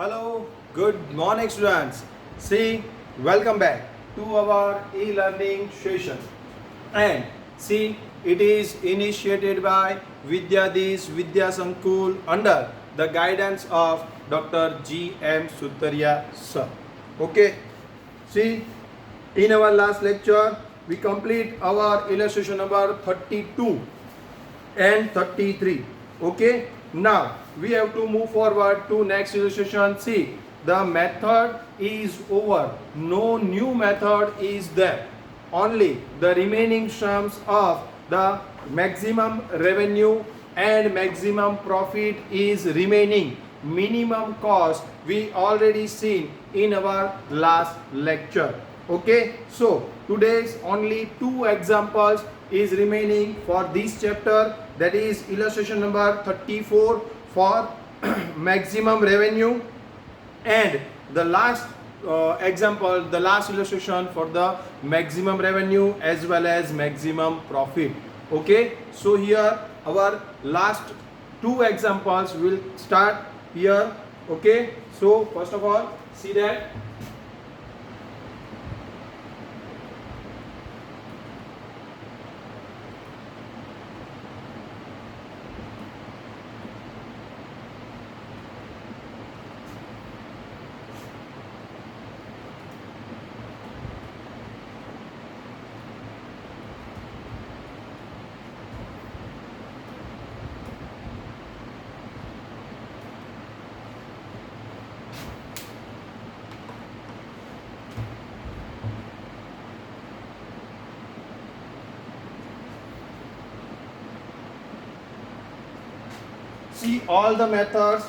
Hello, good morning students. See, welcome back to our e-learning session. And see, it is initiated by Vidyadis Vidya Sankul under the guidance of Dr. G.M. Sutaria sir. Okay, see, in our last lecture, we complete our illustration number 32 and 33. Okay, now we have to move forward to next illustration. See, the method is over, no new method is there, only the remaining sums of the maximum revenue and maximum profit is remaining. Minimum cost we already seen in our last lecture. Okay, so today's only two examples is remaining for this chapter, that is illustration number 34 for maximum revenue, and the last example, the last illustration for the maximum revenue as well as maximum profit. Okay, so here our last two examples will start here. Okay, so first of all, see that see all the methods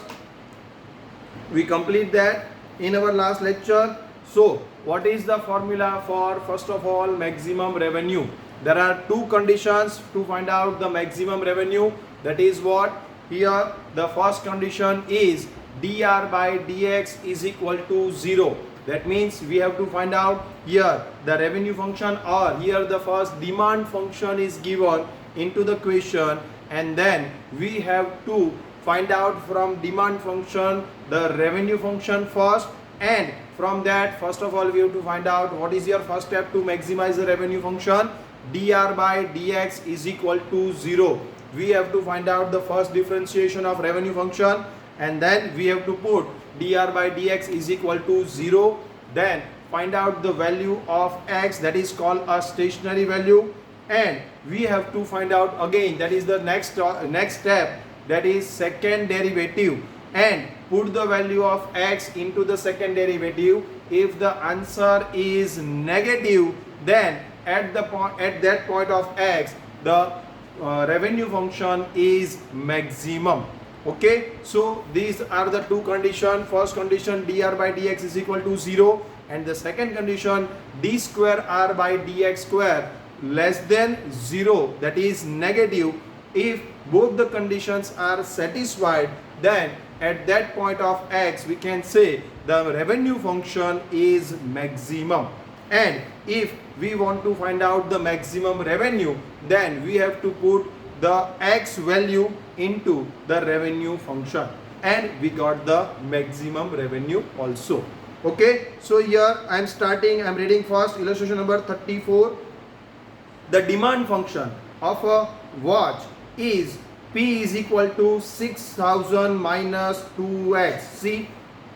we complete that in our last lecture. So what is the formula for first of all maximum revenue? There are two conditions to find out the maximum revenue. That is what here the first condition is dr by dx is equal to 0. That means we have to find out here the revenue function, or here the first demand function is given into the question, and then we have to find out from demand function the revenue function first, and from that first of all we have to find out what is your first step to maximize the revenue function. Dr by dx is equal to 0. We have to find out the first differentiation of revenue function, and then we have to put dr by dx is equal to 0. Then find out the value of x, that is called a stationary value, and we have to find out again, that is the next step, that is second derivative, and put the value of x into the second derivative. If the answer is negative, then at that point of x the revenue function is maximum. Okay, so these are the two conditions. First condition dr by dx is equal to 0, and the second condition d square r by dx square less than 0, that is negative. If both the conditions are satisfied, then at that point of x we can say the revenue function is maximum. And if we want to find out the maximum revenue, then we have to put the x value into the revenue function, and we got the maximum revenue also. Okay, so here I am reading first illustration number 34. The demand function of a watch is P is equal to 6000 minus 2x. See,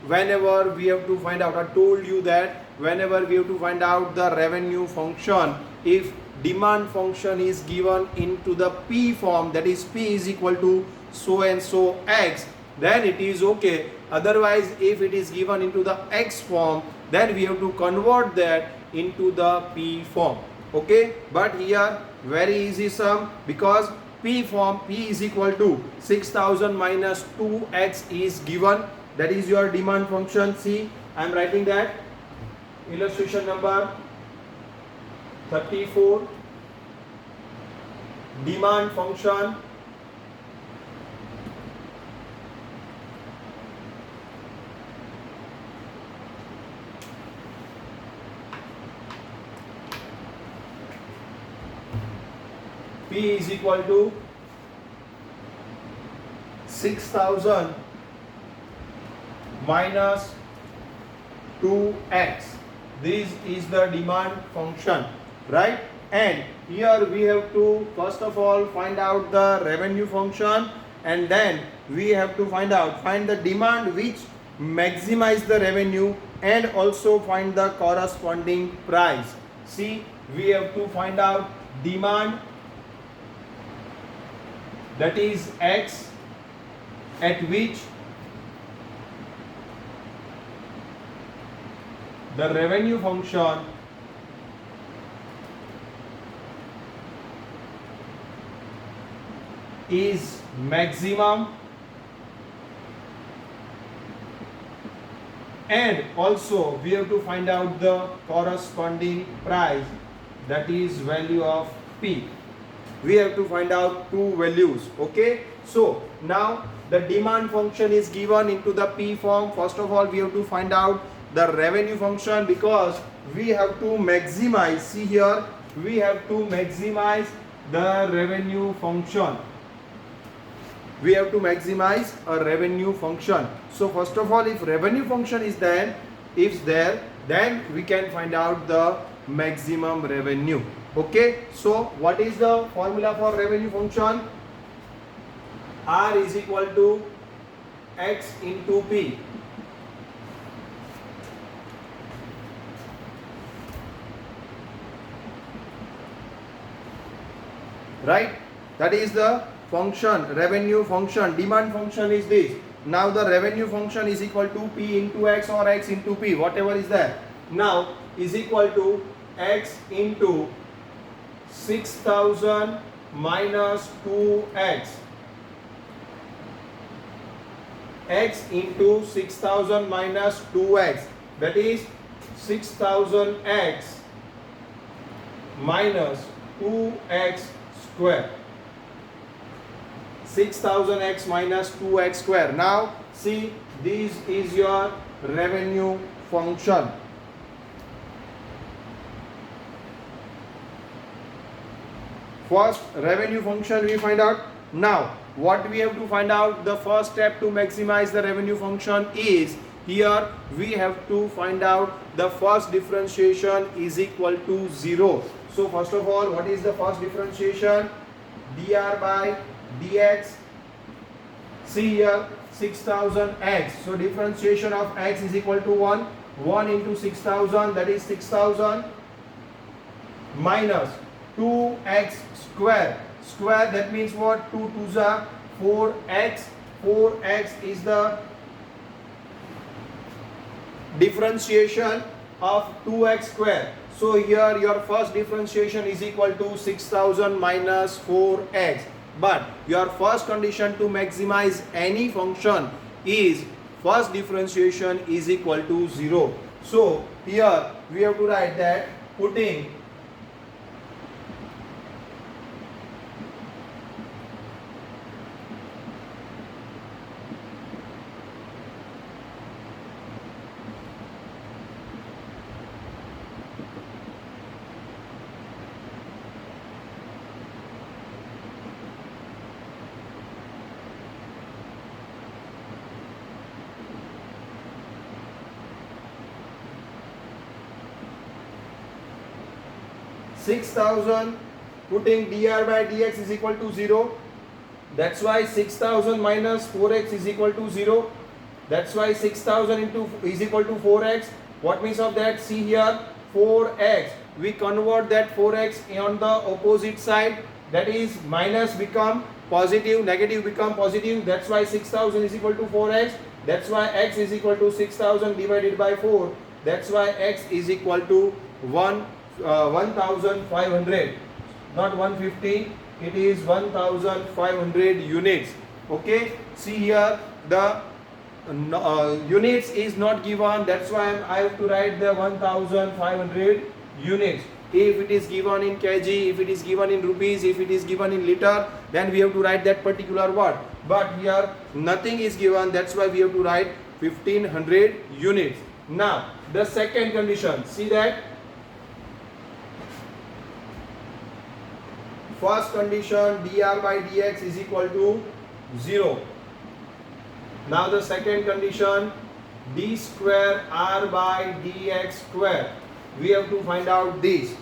whenever we have to find out, I told you that whenever we have to find out the revenue function, if demand function is given into the P form, that is P is equal to so and so x, then it is okay. Otherwise, if it is given into the x form, then we have to convert that into the P form. Okay, but here very easy sum, because P form P is equal to 6000 minus 2x is given, that is your demand function. See, I am writing that illustration number 34, demand function P is equal to 6000 minus 2x. This is the demand function, right? And here we have to first of all find out the revenue function, and then we have to find the demand which maximize the revenue, and also find the corresponding price. See, we have to find out demand, that is x, at which the revenue function is maximum, and also we have to find out the corresponding price, that is value of P. We have to find out two values. Okay, so now the demand function is given into the P form. First of all we have to find out the revenue function, because we have to maximize, see here, we have to maximize the revenue function. We have to maximize a revenue function. So first of all, if revenue function is there, then we can find out the maximum revenue. Okay, so what is the formula for revenue function? R is equal to X into P. Right, that is the function, revenue function. Demand function is this. Now the revenue function is equal to P into X or X into P, whatever is there. Now is equal to X into 6000 minus 2X. X into 6000 minus 2X, that is 6000X minus 2X square. 6000x minus 2x square. Now see, this is your revenue function. First revenue function we find out. Now what we have to find out, the first step to maximize the revenue function is, here we have to find out the first differentiation is equal to 0. So first of all, what is the first differentiation? dr by dx. See here, 6000x. So differentiation of x is equal to 1. 1 into 6000, that is 6000 minus 2x square. Square, that means what? 2 2s are 4x. 4x is the differentiation of 2x square. So here your first differentiation is equal to 6000 minus 4x. But your first condition to maximize any function is first differentiation is equal to 0. So here we have to write that putting six thousand, putting dr by dx is equal to 0. That's why 6000 minus 4x is equal to 0. That's why 6000 into is equal to 4x. What means of that? See here, 4x. We convert that 4x on the opposite side. That is, minus become positive, negative become positive. That's why 6000 is equal to 4x. That's why x is equal to 6000 divided by 4. That's why x is equal to 1500, not 150. It is 1500 units. Okay, see here the units is not given. That's why I have to write the 1500 units. If it is given in kg, if it is given in rupees, if it is given in liter, then we have to write that particular word. But here nothing is given. That's why we have to write 1500 units. Now the second condition, see that first condition dr by dx is equal to 0. Now the second condition d square r by dx square. We have to find out this.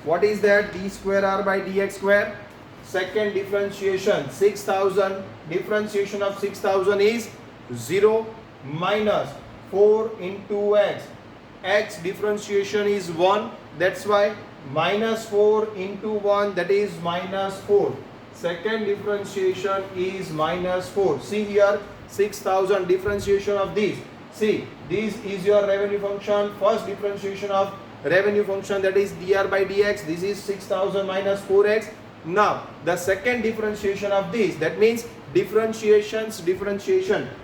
What is that? D square r by dx square. Second differentiation, 6000. Differentiation of 6000 is 0 minus 4 into x. X differentiation is 1. That's why minus 4 into 1, that is minus 4. Second differentiation is minus 4. See here, 6000 differentiation of this. See, this is your revenue function. First differentiation of revenue function, that is dr by dx. This is 6000 minus 4x. Now the second differentiation of this, that means differentiation.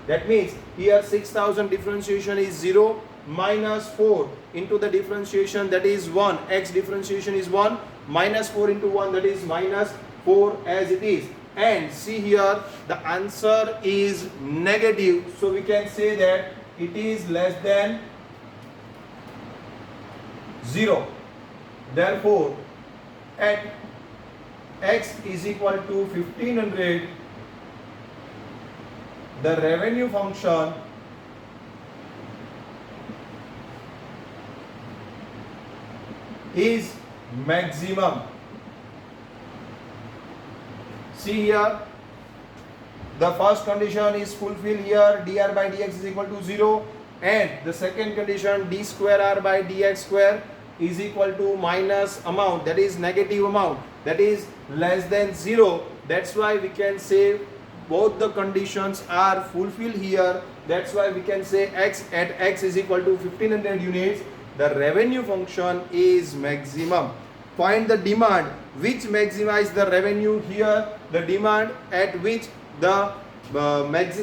That means here 6000 differentiation is 0 minus 4 into the differentiation, that is 1. X differentiation is 1 minus 4 into 1, that is minus 4 as it is. And see here, the answer is negative, so we can say that it is less than 0. Therefore, at x is equal to 1500, the revenue function is maximum. See here, the first condition is fulfilled here, dr by dx is equal to 0, and the second condition, d square r by dx square is equal to minus amount, that is negative amount, that is less than 0. That's why we can say both the conditions are fulfilled here. That's why we can say x at x is equal to 1500 units, the revenue function is maximum. Find the demand which maximize the revenue. Here the demand at which the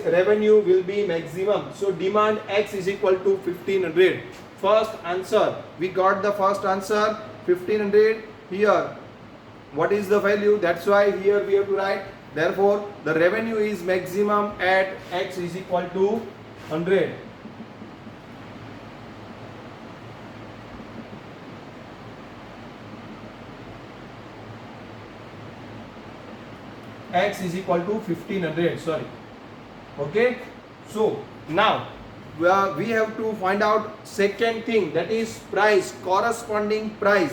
revenue will be maximum. So demand x is equal to 1500. First answer, we got the first answer 1500. Here what is the value? That's why here we have to write, therefore the revenue is maximum at x is equal to 100. X is equal to 1500, sorry. Okay, so now we have to find out second thing, that is price, corresponding price.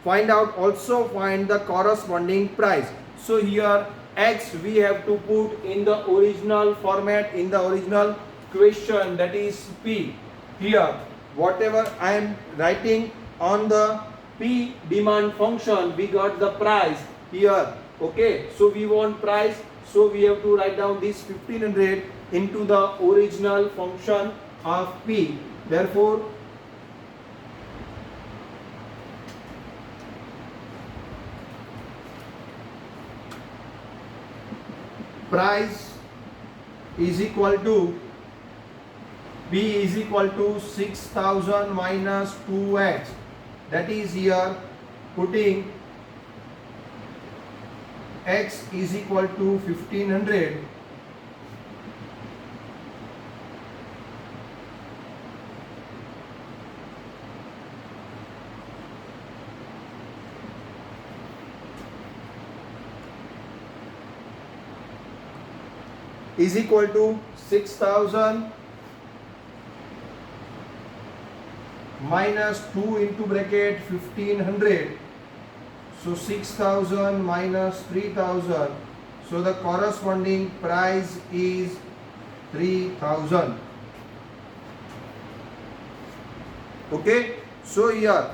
Find the corresponding price. So here x we have to put in the original format, in the original question, that is P. Here whatever I am writing on the P demand function, we got the price here. Okay, so we want price, so we have to write down this 1500 into the original function of P. Therefore price is equal to P is equal to 6000 minus 2x, that is here putting x is equal to 1500 is equal to 6000 minus 2 into bracket 1500. So 6000 minus 3000, so the corresponding price is 3000. Okay, so here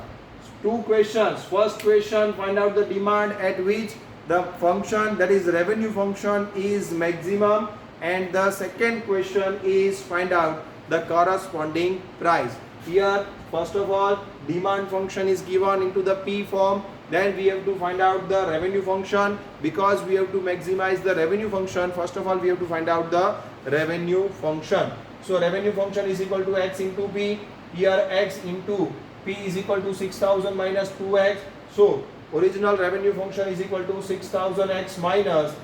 two questions. First question, find out the demand at which the function, that is revenue function, is maximum, and the second question is find out the corresponding price. Here first of all demand function is given into the P form, then we have to find out the revenue function. Because we have to maximize the revenue function, first of all we have to find out the revenue function. So revenue function is equal to x into P. Here x into P is equal to 6000 minus 2x. So original revenue function is equal to 6000x minus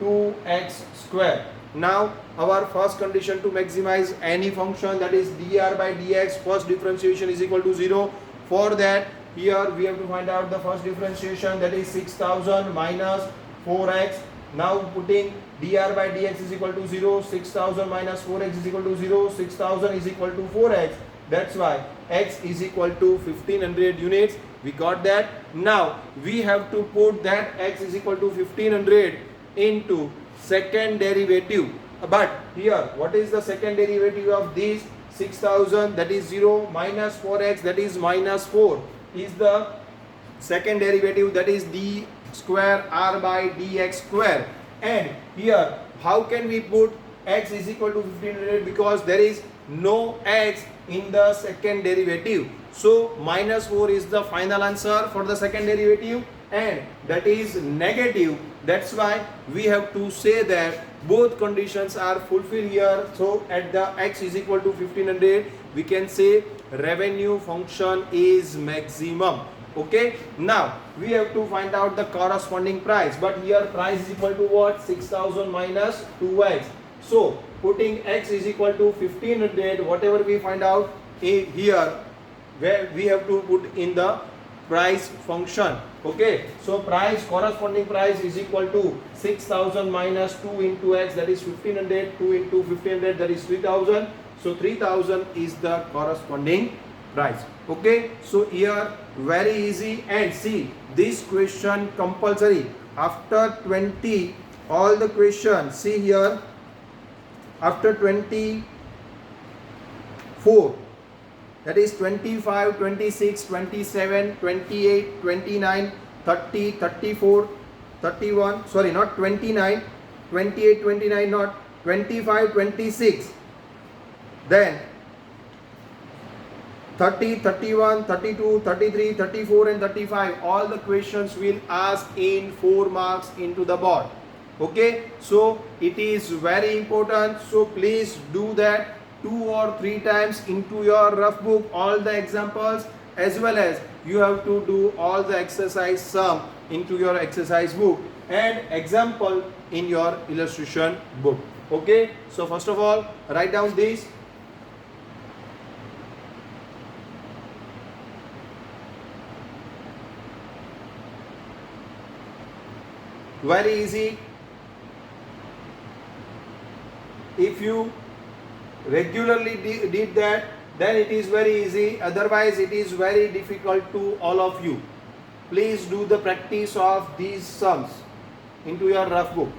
2x square. Now our first condition to maximize any function, that is dr by dx, first differentiation is equal to 0. For that here we have to find out the first differentiation, that is 6000 minus 4x. Now putting dr by dx is equal to 0, 6000 minus 4x is equal to 0, 6000 is equal to 4x. That's why x is equal to 1500 units. We got that. Now we have to put that x is equal to 1500 into second derivative. But here, what is the second derivative of this? 6000, that is 0, minus 4x, that is minus 4, is the second derivative, that is d square r by dx square. And here, how can we put x is equal to 1500? Because there is no x in the second derivative. So minus 4 is the final answer for the second derivative, and that is negative. That's why we have to say that both conditions are fulfilled here. So at the x is equal to 1500, we can say revenue function is maximum. Okay, now we have to find out the corresponding price, but here price is equal to what? 6000 minus 2x. So putting x is equal to 1500, whatever we find out here, where we have to put in the price function. Okay, so price, corresponding price is equal to 6000 minus 2 into x, that is 1500, 2 into 1500, that is 3000. So 3000 is the corresponding price. Okay, so here very easy. And see, this question compulsory after 20, all the questions, see here, after 24, that is 25, 26, 27, 28, 29, 30, 34, 31, sorry, not 29, 28, 29, not 25, 26, then 30, 31, 32, 33, 34 and 35, all the questions will ask in 4 marks into the board. Okay, so it is very important, so please do that 2 or 3 times into your rough book, all the examples, as well as you have to do all the exercise sum into your exercise book and example in your illustration book. Okay, so first of all, write down this. Very easy. If you regularly did that, then it is very easy. Otherwise it is very difficult to all of you. Please do the practice of these sums into your rough book.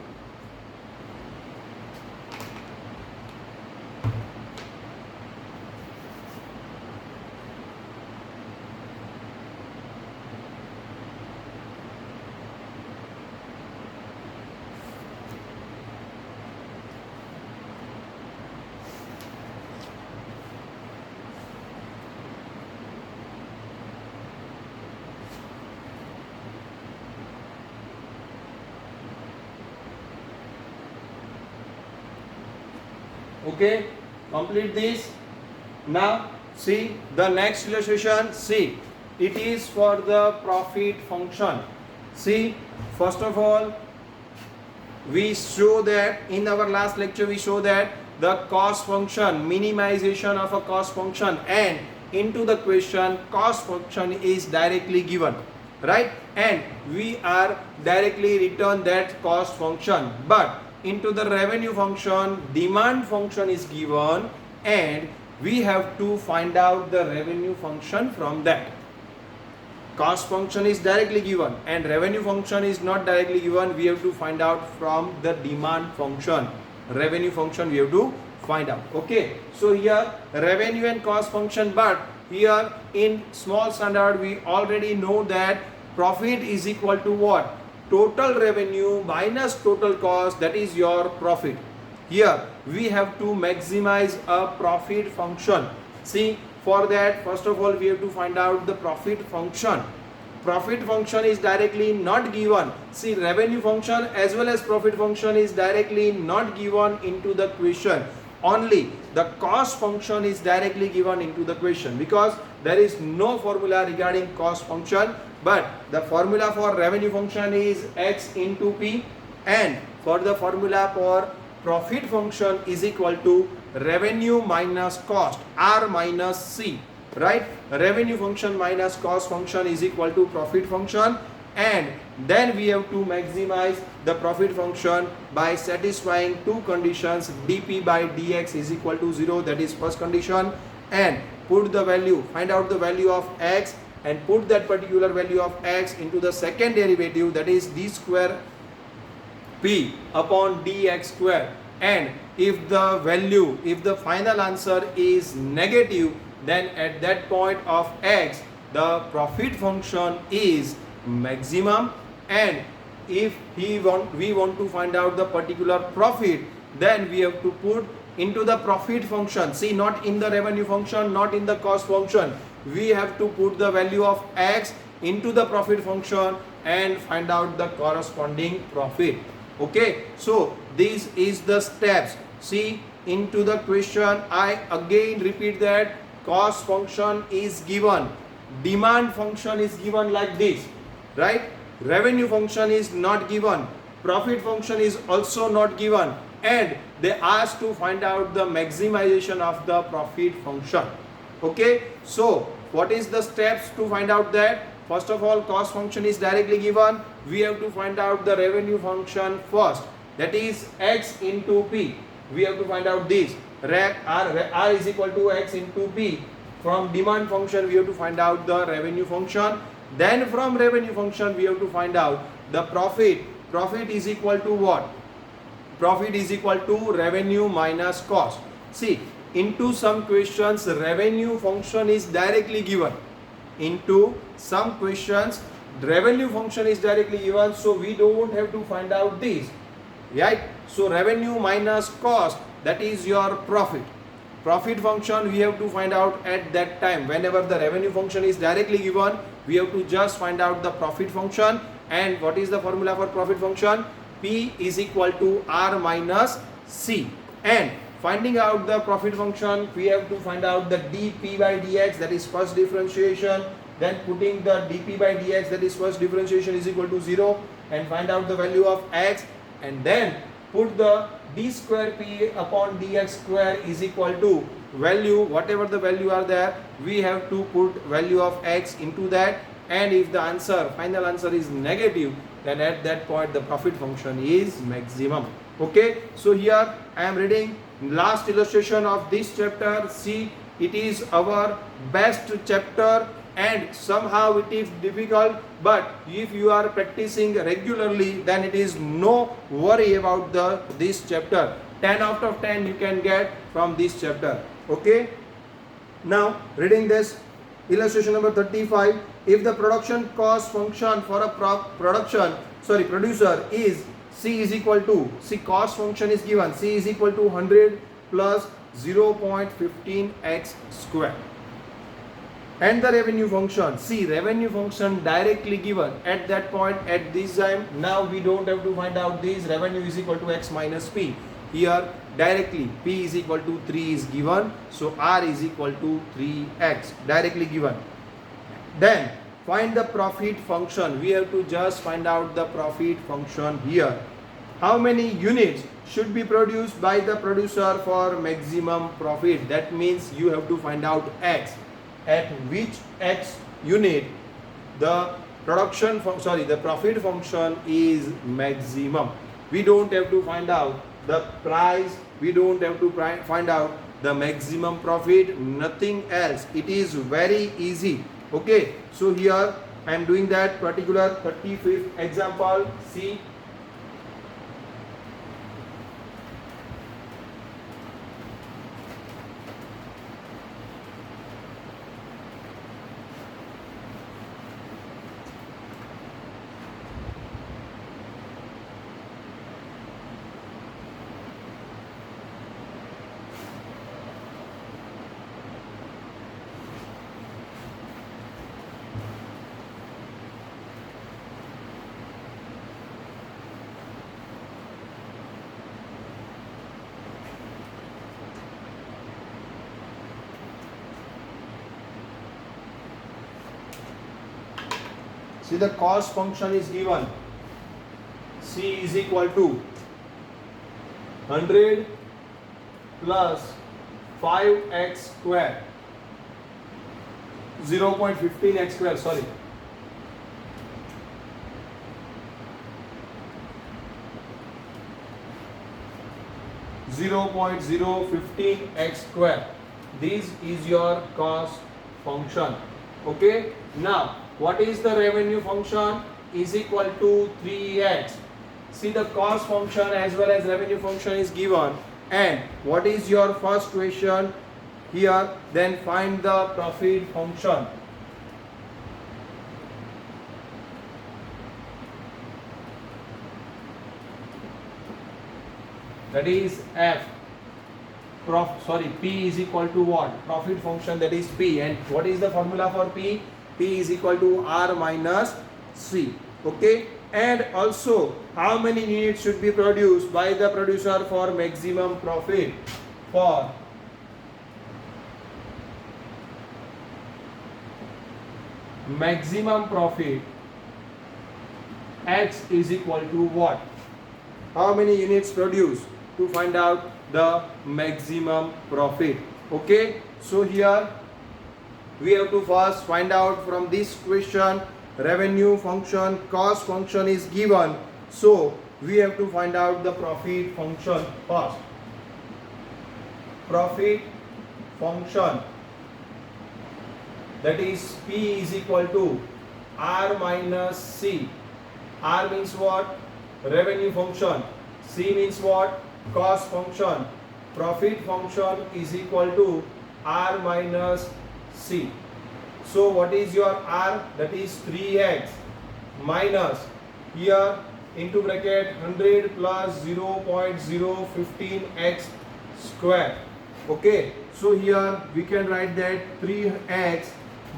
Okay, complete this. Now see the next illustration. See, it is for the profit function. See, first of all, we show that in our last lecture we show that the cost function, minimization of a cost function, and into the question cost function is directly given, right? And we are directly return that cost function, but into the revenue function demand function is given and we have to find out the revenue function from that. Cost function is directly given and revenue function is not directly given. We have to find out from the demand function. Revenue function we have to find out. Okay, so here revenue and cost function, but here in small standard we already know that profit is equal to what? Total revenue minus total cost, that is your profit. Here we have to maximize a profit function. See, for that first of all we have to find out the profit function. Profit function is directly not given. See, revenue function as well as profit function is directly not given into the question. Only the cost function is directly given into the question because there is no formula regarding cost function. But the formula for revenue function is x into p, and for the formula for profit function is equal to revenue minus cost, r minus c, right? Revenue function minus cost function is equal to profit function, and then we have to maximize the profit function by satisfying two conditions. Dp by dx is equal to 0, that is first condition, and put the value, find out the value of x and put that particular value of x into the second derivative, that is d square p upon dx square. And if the final answer is negative, then at that point of x the profit function is maximum. And if we want to find out the particular profit, then we have to put into the profit function, see, not in the revenue function, not in the cost function, we have to put the value of x into the profit function and find out the corresponding profit. Okay, so this is the steps. See, into the question I again repeat that cost function is given, demand function is given like this, right? Revenue function is not given, profit function is also not given, and they ask to find out the maximization of the profit function. Okay, so what is the steps to find out that? First of all, cost function is directly given. We have to find out the revenue function first, that is x into p. We have to find out this. R is equal to x into p. From demand function we have to find out the revenue function. Then from revenue function we have to find out the profit. Profit is equal to what? Profit is equal to revenue minus cost. See, into some questions revenue function is directly given. Into some questions revenue function is directly given, so we don't have to find out this, right? So revenue minus cost, that is your profit. Profit function we have to find out at that time. Whenever the revenue function is directly given, we have to just find out the profit function. And what is the formula for profit function? P is equal to R minus C. And finding out the profit function, we have to find out the dp by dx, that is first differentiation. Then putting the dp by dx, that is first differentiation, is equal to 0, and find out the value of x, and then put the d square p upon dx square is equal to value, whatever the value are there, we have to put value of x into that. And if the answer, final answer is negative, then at that point the profit function is maximum. Okay, so here I am reading last illustration of this chapter. See, it is our best chapter and somehow it is difficult, but if you are practicing regularly, then it is no worry about this chapter. 10 out of 10 you can get from this chapter. Okay, now reading this illustration number 35. If the production cost function for a producer is C is equal to, see, cost function is given, C is equal to 100 plus 0.15x square. And the revenue function, see, revenue function directly given at that point, at this time. Now we don't have to find out this. Revenue is equal to x minus p. Here directly p is equal to 3 is given, so r is equal to 3x, directly given. Then find the profit function. We have to just find out the profit function here. How many units should be produced by the producer for maximum profit? That means you have to find out x. At which x unit the the profit function is maximum. We don't have to find out the price, we don't have to find out the maximum profit, nothing else. It is very easy. Okay, so here I am doing that particular 35th example. See, see, the cost function is given. C is equal to 100 plus 5x square, 0.15x square, sorry. 0.015 x square. This is your cost function. Okay. Now, what is the revenue function? Is equal to 3x. See, the cost function as well as revenue function is given. And what is your first question here? Then find the profit function. That is F. P is equal to what? Profit function, that is P. And what is the formula for P? P is equal to R minus C. Okay. And also, how many units should be produced by the producer for maximum profit? For maximum profit, X is equal to what? How many units produced to find out the maximum profit? Okay, so here we have to first find out from this question, revenue function, cost function is given, so we have to find out the profit function first. Profit function, that is P is equal to R minus C. R means what? Revenue function. C means what? Cost function. Profit function is equal to R minus C. So what is your R? That is 3x minus here into bracket 100 plus 0.015x square. Okay, so here we can write that 3x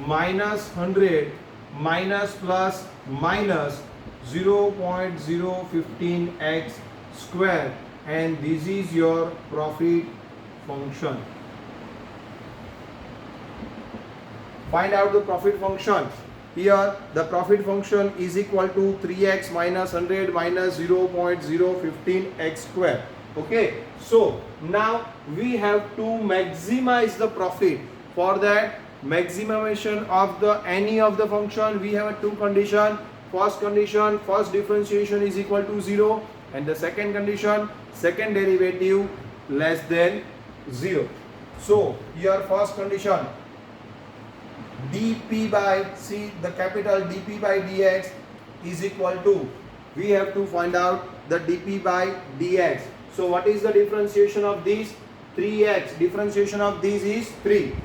minus 100 minus plus minus 0.015x square, and this is your profit function. Find out the profit function. Here the profit function is equal to 3x minus 100 minus 0.015x square. Okay, so now we have to maximize the profit. For that maximization of the any of the function, we have two conditions. First condition, first differentiation is equal to 0, and the second condition, second derivative less than 0. So here first condition, dp by, see the capital dp by dx is equal to, we have to find out the dp by dx. So what is the differentiation of these? 3x, differentiation of these is 3,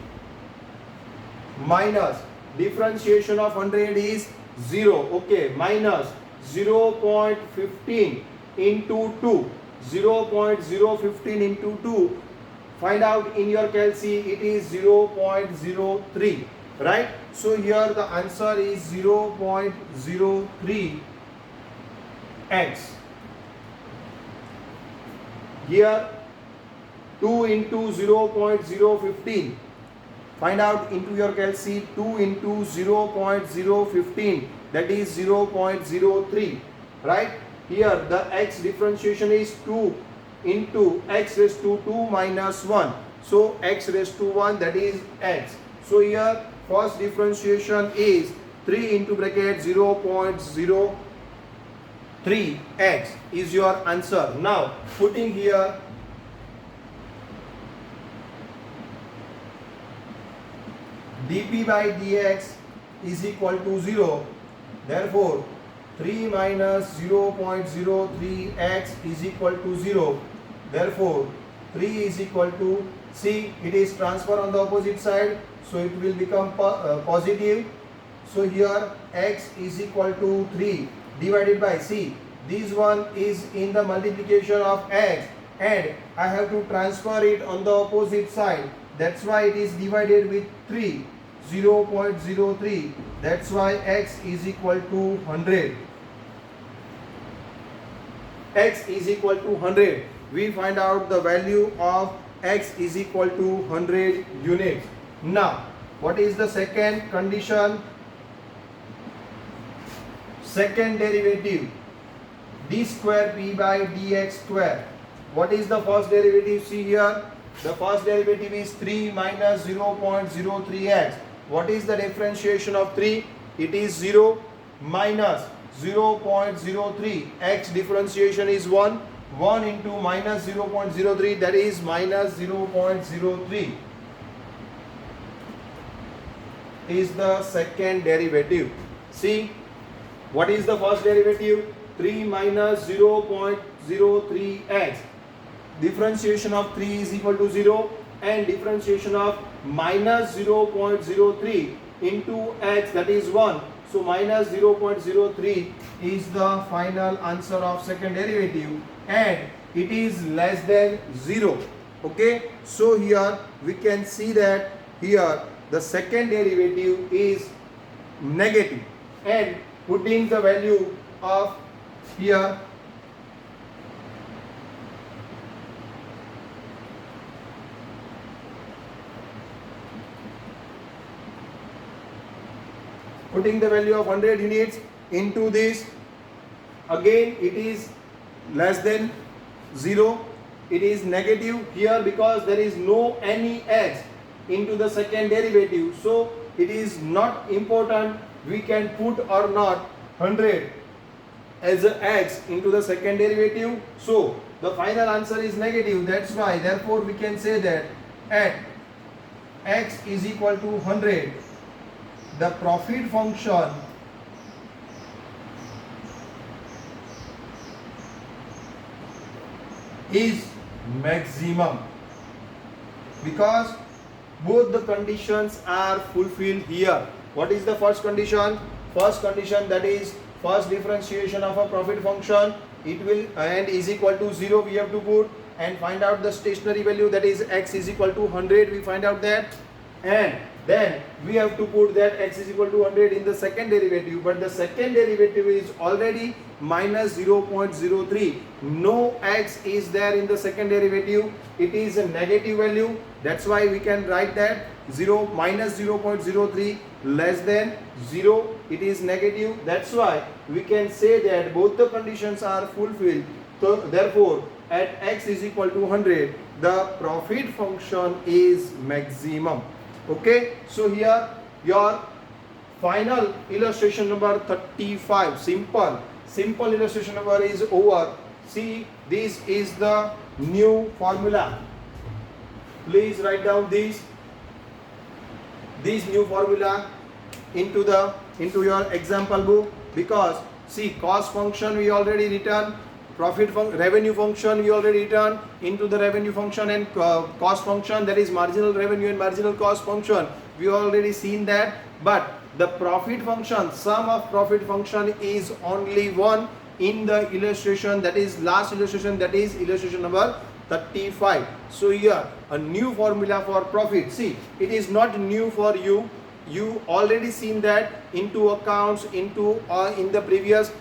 minus differentiation of 100 is 0, okay, minus 0.15 into 2, 0.015 into 2, find out in your calc, it is 0.03, right? So here the answer is 0.03x. Here 2 into 0.015, find out into your calc, 2 into 0.015, that is 0.03, right? Here the x differentiation is 2 into x raised to 2 minus 1, so x raised to 1, that is x. So here first differentiation is 3 into bracket 0.03x is your answer. Now putting here dp by dx is equal to 0, therefore 3 minus 0.03x is equal to 0, therefore 3 is equal to, see it is transfer on the opposite side, so it will become positive. So here x is equal to 3 divided by, see this one is in the multiplication of x and I have to transfer it on the opposite side, that's why it is divided with 3, 0.03, that's why x is equal to 100. X is equal to 100. We find out the value of x is equal to 100 units. Now what is the second condition? Second derivative, d square p by dx square. What is the first derivative? See here, the first derivative is 3 minus 0.03x. What is the differentiation of 3? It is 0 minus 0.03. X differentiation is 1 1 into minus 0.03, that is minus 0.03 is the second derivative. See, what is the first derivative? 3 minus 0.03x. Differentiation of 3 is equal to 0 and differentiation of minus 0.03 into x, that is 1. So minus 0.03 is the final answer of second derivative and it is less than 0. Okay, so here we can see that here the second derivative is negative, and putting the value of here putting the value of 100 units into this, again it is less than 0, it is negative here because there is no any x into the second derivative, so it is not important we can put or not 100 as a x into the second derivative, so the final answer is negative. That's why therefore we can say that at x is equal to 100, the profit function is maximum because both the conditions are fulfilled here. What is the first condition? First condition, that is first differentiation of a profit function, it will and is equal to 0 we have to put and find out the stationary value, that is x is equal to 100, we find out that, and then we have to put that x is equal to 100 in the second derivative, but the second derivative is already minus 0.03. No x is there in the second derivative, it is a negative value. That's why we can write that minus 0.03 less than 0, it is negative. That's why we can say that both the conditions are fulfilled. So therefore at x is equal to 100, the profit function is maximum. Okay, so here your final illustration number 35, simple illustration number is over. See, this is the new formula. Please write down this new formula into your example book, because see, cost function we already written, revenue function we already written into the revenue function, and cost function, that is marginal revenue and marginal cost function, we already seen that. But the profit function, sum of profit function is only one in the illustration, that is last illustration, that is illustration number 35. So here a new formula for profit. See, it is not new for you, you already seen that into accounts, into in the previous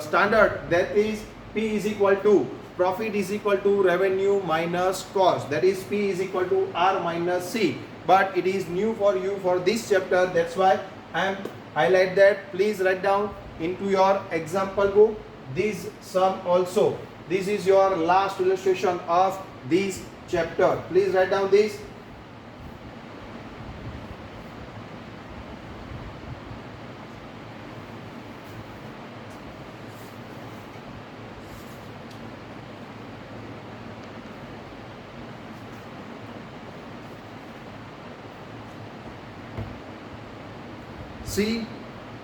standard, that is P is equal to profit is equal to revenue minus cost, that is P is equal to R minus C. But it is new for you for this chapter, that's why I am highlight that. Please write down into your example book this sum also. This is your last illustration of this chapter. Please write down this. See,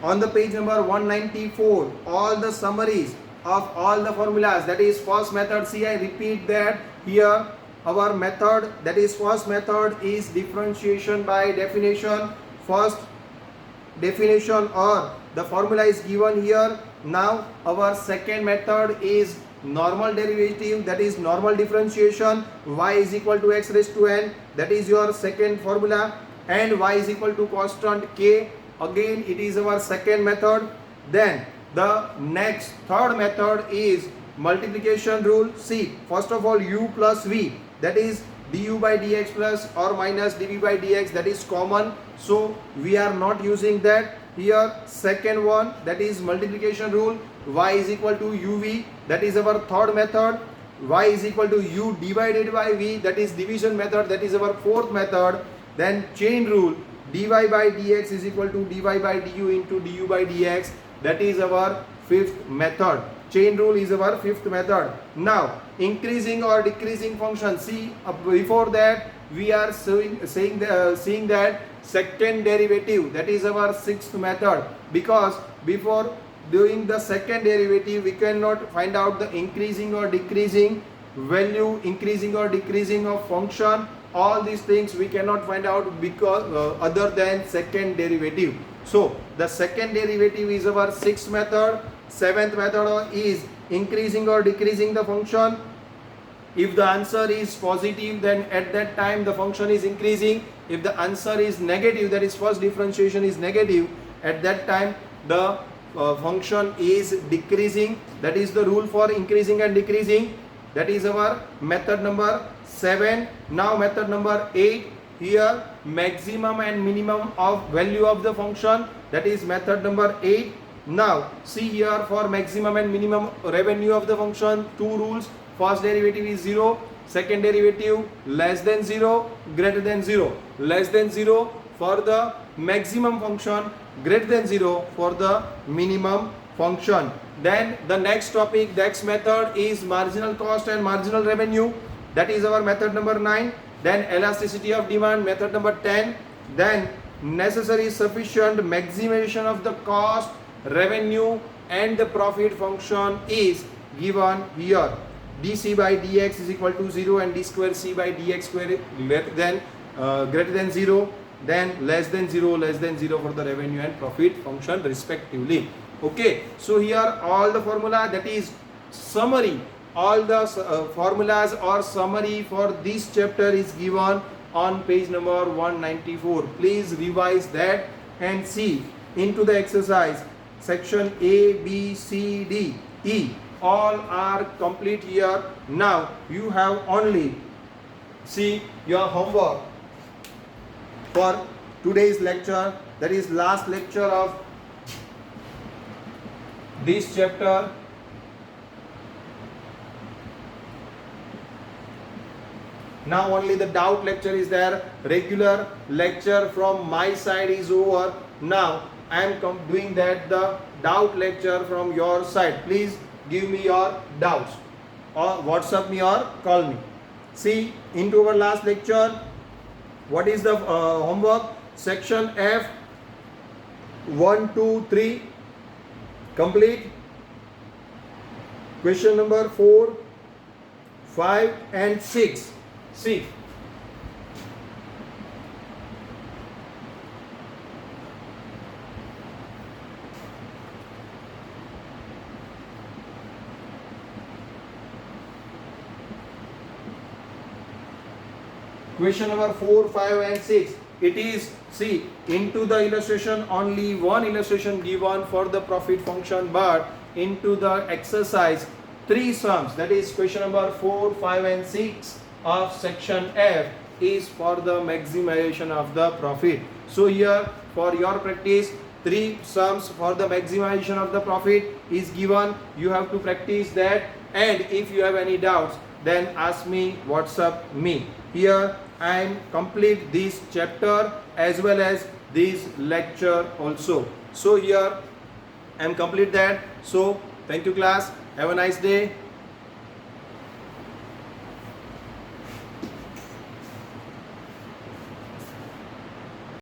on the page number 194, all the summaries of all the formulas, that is first method. See, I repeat that here our method, that is first method is differentiation by definition. First definition or the formula is given here. Now our second method is normal derivative, that is normal differentiation. Y is equal to x raised to n, that is your second formula, and y is equal to constant k. Again it is our second method. Then the next third method is multiplication rule. See, first of all u plus v, that is du by dx plus or minus dv by dx, that is common, so we are not using that here. Second one, that is multiplication rule, y is equal to uv, that is our third method. Y is equal to u divided by v, that is division method, that is our fourth method. Then chain rule, dy by dx is equal to dy by du into du by dx, that is our fifth method. Chain rule is our fifth method. Now increasing or decreasing function. See, before that we are seeing that second derivative, that is our sixth method, because before doing the second derivative we cannot find out the increasing or decreasing value, increasing or decreasing of function. All these things we cannot find out because other than second derivative. So the second derivative is our sixth method. Seventh method is increasing or decreasing the function. If the answer is positive, then at that time the function is increasing. If the answer is negative, that is first differentiation is negative, at that time the function is decreasing. That is the rule for increasing and decreasing. That is our method number 7. Now method number 8. Here maximum and minimum of value of the function, that is method number 8. Now see here, for maximum and minimum revenue of the function, two rules. First derivative is 0, second derivative less than 0, greater than 0. Less than 0 for the maximum function, greater than 0 for the minimum function. Then the next topic, next method is marginal cost and marginal revenue. That is our method number 9. Then elasticity of demand, method number 10. Then necessary sufficient maximization of the cost, revenue and the profit function is given here. dc by dx is equal to 0 and d square c by dx square greater than 0, then less than 0 for the revenue and profit function respectively. Okay, so here all the formula, that is summary, all the formulas or summary for this chapter is given on page number 194. Please revise that and see into the exercise. Section A, B, C, D, E, all are complete here. Now you have only see your homework for today's lecture, that is last lecture of this chapter. Now only the doubt lecture is there. Regular lecture from my side is over. Now I am doing that the doubt lecture from your side. Please give me your doubts or WhatsApp me or call me. See, into our last lecture, what is the homework? Section F 1, 2, 3 complete. Question number 4, 5 and 6. See, question number 4, 5 and 6. It is, see, into the illustration only one illustration given for the profit function, but into the exercise 3 sums, that is question number 4, 5 and 6 of section F is for the maximization of the profit. So here for your practice 3 sums for the maximization of the profit is given. You have to practice that, and if you have any doubts then ask me, WhatsApp me. Here I am complete this chapter as well as this lecture also. So here I am complete that. So thank you class. Have a nice day.